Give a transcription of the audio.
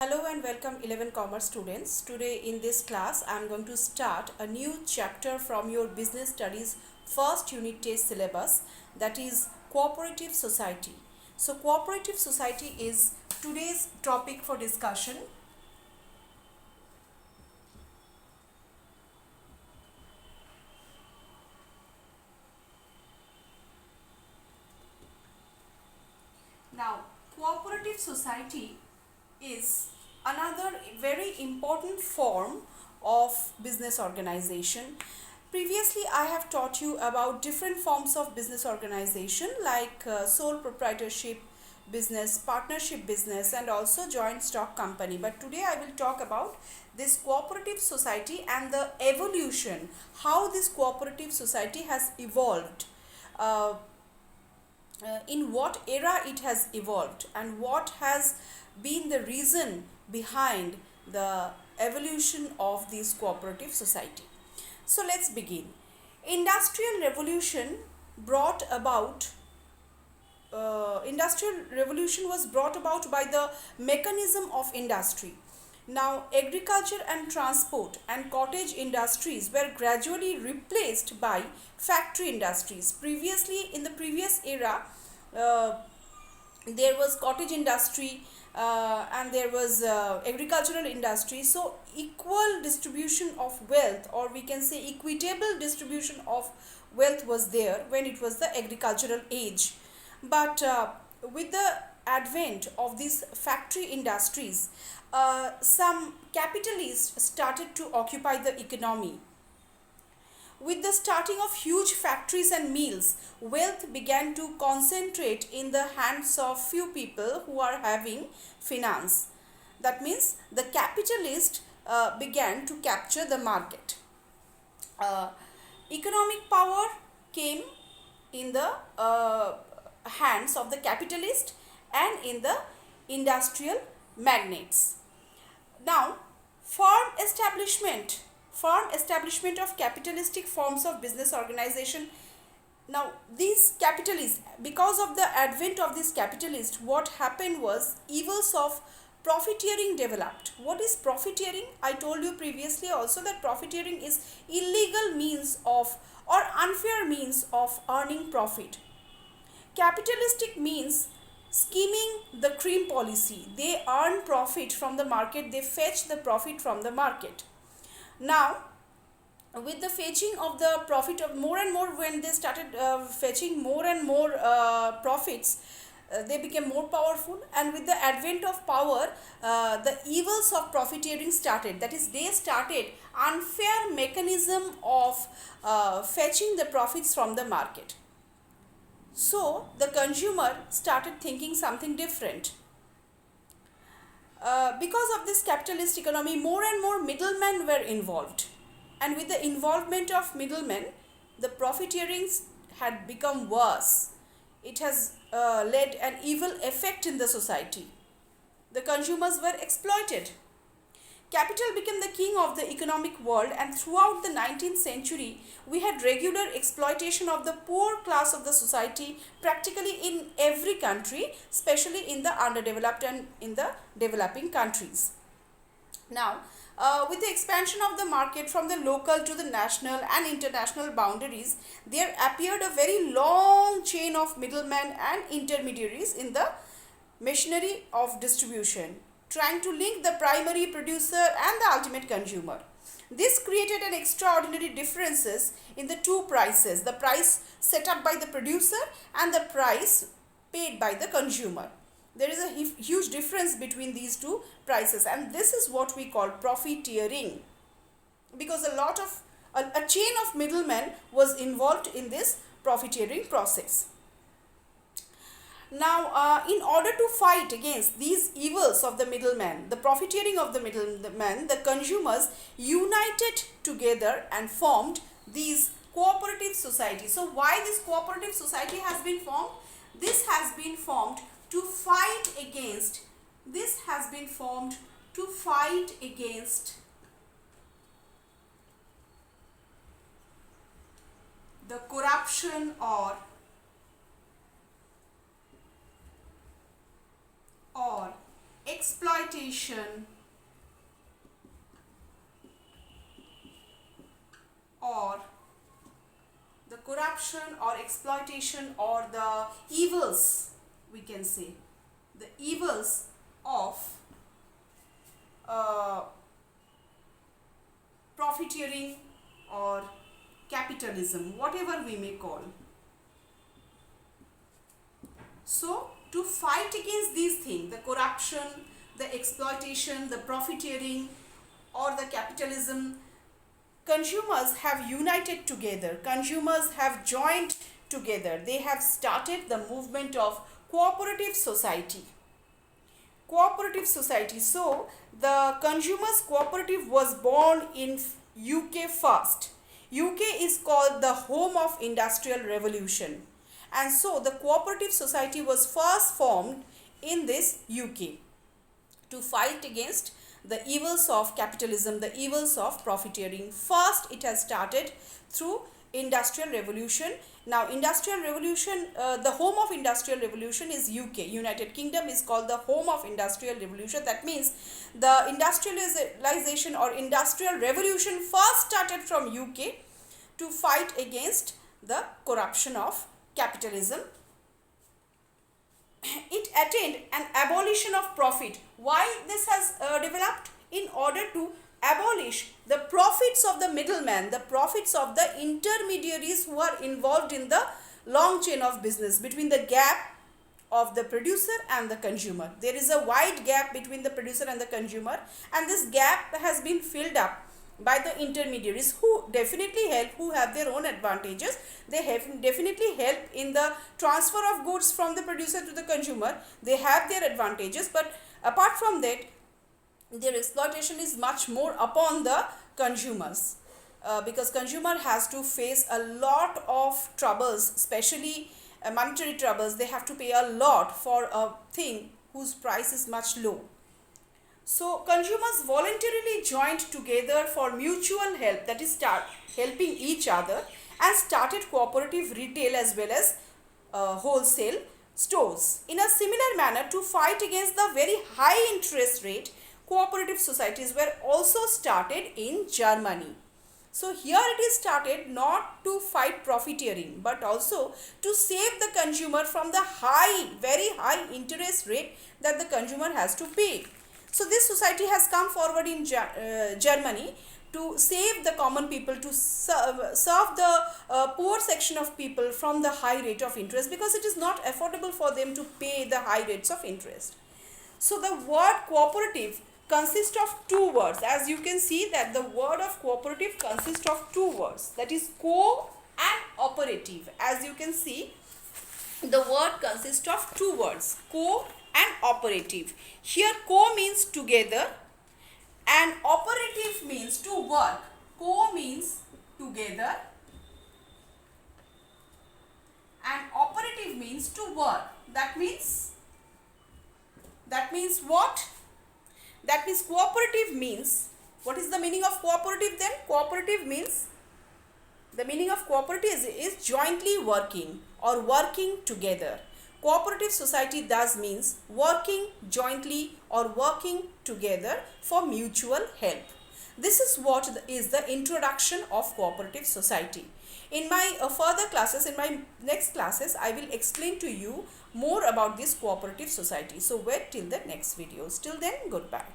Hello and welcome 11 Commerce students. Today in this class I am going to start a new chapter from your business studies first unit test syllabus, that is cooperative society. So cooperative society is today's topic for discussion. Now cooperative society is another very important form of business organization. Previously, I have taught you about different forms of business organization like sole proprietorship business, partnership business, and also joint stock company. But today I will talk about this cooperative society and the evolution, how this cooperative society has evolved. Uh, in what era it has evolved and what has been the reason behind the evolution of this cooperative society. So let's begin. Industrial revolution brought about Industrial revolution was brought about by the mechanism of industry. Now agriculture and transport and cottage industries were gradually replaced by factory industries. Previously, in the previous era, uh, there was cottage industry and there was agricultural industry. So equal distribution of wealth, or we can say equitable distribution of wealth, was there when it was the agricultural age. But with the advent of these factory industries, some capitalists started to occupy the economy. With the starting of huge factories and mills, wealth began to concentrate in the hands of few people who are having finance. That means the capitalist began to capture the market. Uh, Economic power came in the hands of the capitalist and in the industrial magnates. Now, firm establishment of capitalistic forms of business organization. Now, these capitalists, because of the advent of this capitalist, what happened was evils of profiteering developed. What is profiteering? I told you previously also that profiteering is illegal means of or unfair means of earning profit. Capitalistic means scheming the cream policy. They earn profit from the market, they fetch the profit from the market. Now, with the fetching of the profit of more and more, when they started fetching more and more profits, they became more powerful, and with the advent of power, the evils of profiteering started. That is, they started unfair mechanism of fetching the profits from the market. So the consumer started thinking something different. Because of this capitalist economy, more and more middlemen were involved. And with the involvement of middlemen, the profiteering had become worse. It has led an evil effect in the society. The consumers were exploited. Capital became the king of the economic world, and throughout the 19th century, we had regular exploitation of the poor class of the society practically in every country, especially in the underdeveloped and in the developing countries. Now, with the expansion of the market from the local to the national and international boundaries, there appeared a very long chain of middlemen and intermediaries in the machinery of distribution, trying to link the primary producer and the ultimate consumer. This created an extraordinary differences in the two prices, the price set up by the producer and the price paid by the consumer. There is a huge difference between these two prices, and this is what we call profiteering, because a chain of middlemen was involved in this profiteering process. Now, in order to fight against these evils of the middleman, the profiteering of the middleman, the consumers united together and formed these cooperative societies. So, why this cooperative society has been formed? This has been formed to fight against. This has been formed to fight against the corruption or exploitation or the corruption or exploitation or the evils, we can say the evils of profiteering or capitalism, whatever we may call. So to fight against these things, the corruption, the exploitation, the profiteering or the capitalism, consumers have united together, consumers have joined together. They have started the movement of cooperative society. Cooperative society. So the consumers cooperative was born in UK first. UK is called the home of industrial revolution, and so the cooperative society was first formed in this UK to fight against the evils of capitalism, the evils of profiteering. First it has started through industrial revolution. Now industrial revolution, the home of industrial revolution is UK. United Kingdom is called the home of industrial revolution. That means the industrialization or industrial revolution first started from UK to fight against the corruption of capitalism. It attained an abolition of profit. Why this has developed? In order to abolish the profits of the middleman, the profits of the intermediaries who are involved in the long chain of business between the gap of the producer and the consumer. There is a wide gap between the producer and the consumer, and this gap has been filled up by the intermediaries who definitely help, who have their own advantages. They have definitely help in the transfer of goods from the producer to the consumer. They have their advantages, but apart from that, their exploitation is much more upon the consumers, because consumer has to face a lot of troubles, especially monetary troubles. They have to pay a lot for a thing whose price is much low. So consumers voluntarily joined together for mutual help, that is start helping each other, and started cooperative retail as well as wholesale stores. In a similar manner, to fight against the very high interest rate, cooperative societies were also started in Germany. So here it is started not to fight profiteering, but also to save the consumer from the very high interest rate that the consumer has to pay. So this society has come forward in Germany to save the common people, to serve the poor section of people from the high rate of interest, because it is not affordable for them to pay the high rates of interest. So the word cooperative consists of two words. As you can see that the word of cooperative consists of two words, that is co and operative. As you can see, the word consists of two words, co and operative. Here co means together and operative means to work. Co means together and operative means to work. That means what? That means cooperative means, what is the meaning of cooperative then? Cooperative means, the meaning of cooperative is jointly working or working together. Cooperative society thus means working jointly or working together for mutual help. This is what is the introduction of cooperative society. In my further classes, in my next classes, I will explain to you more about this cooperative society. So wait till the next videos. Till then, goodbye.